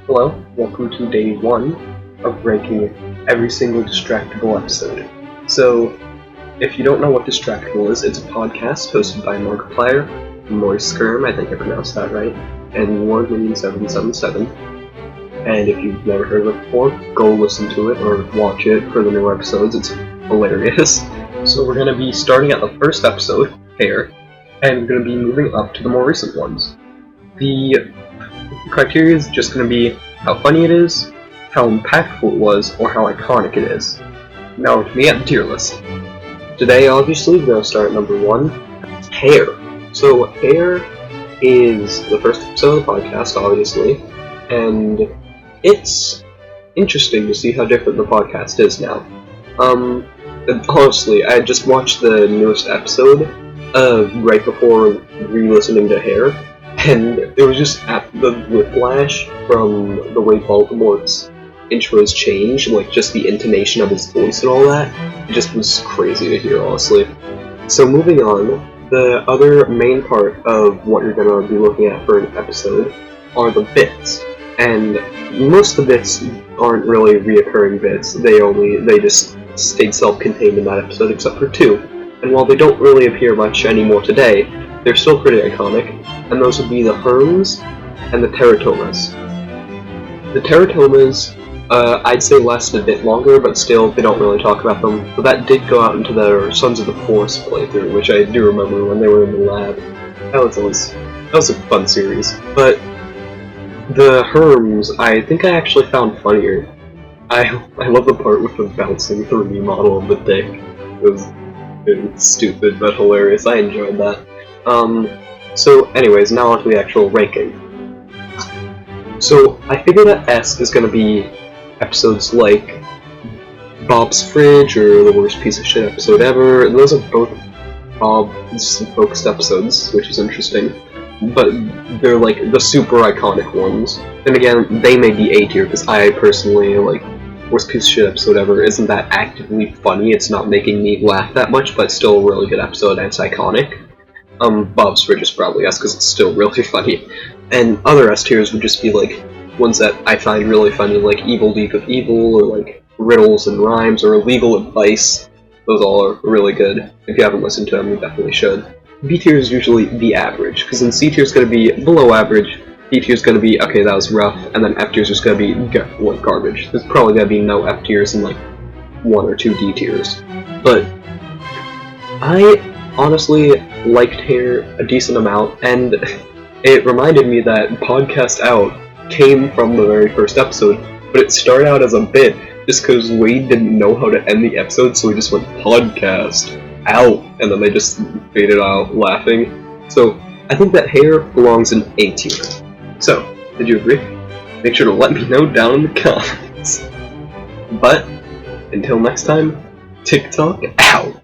Hello, welcome to day 1 of ranking every single Distractible episode. So, if you don't know what Distractible is, it's a podcast hosted by Markiplier, Maurice Skirm, I think I pronounced that right, and Wardminion777. And if you've never heard of it before, go listen to it or watch it for the new episodes, it's hilarious. So we're going to be starting at the first episode, Hair, and we're going to be moving up to the more recent ones. The criteria is just going to be how funny it is, how impactful it was, or how iconic it is. Now to me at the tier list. Today, obviously, we're going to start at number 1, Hair. So, Hair is the first episode of the podcast, obviously, and it's interesting to see how different the podcast is now. Honestly, I just watched the newest episode right before re-listening to Hair, and it was just at the whiplash from the way Baltimore's intros change, like just the intonation of his voice and all that. It just was crazy to hear, honestly. So moving on, the other main part of what you're going to be looking at for an episode are the bits. And most of the bits aren't really reoccurring bits, they just stayed self-contained in that episode except for 2. And while they don't really appear much anymore today, they're still pretty iconic, and those would be the Herms and the Teratomas. The Teratomas, I'd say lasted a bit longer, but still, they don't really talk about them. But that did go out into their Sons of the Forest playthrough, which I do remember when they were in the lab. That was a fun series. But the Herms, I think I actually found funnier. I love the part with the bouncing 3D model of the dick. It was stupid but hilarious. I enjoyed that. So anyways, now onto the actual ranking. So I figure that S is going to be episodes like Bob's Fridge or The Worst Piece of Shit Episode Ever. And those are both Bob-focused episodes, which is interesting. But they're like the super iconic ones. Then again, they may be A tier because I personally like Worst Piece of Shit Episode Ever isn't that actively funny. It's not making me laugh that much, but it's still a really good episode and it's iconic. Bob's Fridge is probably S because it's still really funny. And other S tiers would just be like ones that I find really funny, like Evil Deep of Evil, or like Riddles and Rhymes, or Legal Advice. Those all are really good. If you haven't listened to them, you definitely should. B tier is usually the average, because then C tier is going to be below average, D tier is going to be, okay, that was rough, and then F tier is just going to be garbage. There's probably going to be no F tiers and like 1 or 2 D tiers. But I honestly liked Hair a decent amount, and it reminded me that Podcast Out came from the very first episode, but it started out as a bit just because Wade didn't know how to end the episode, so he just went Podcast Out, and then they just faded out laughing. So I think that Hair belongs in A tier. So, did you agree? Make sure to let me know down in the comments. But until next time, TikTok out.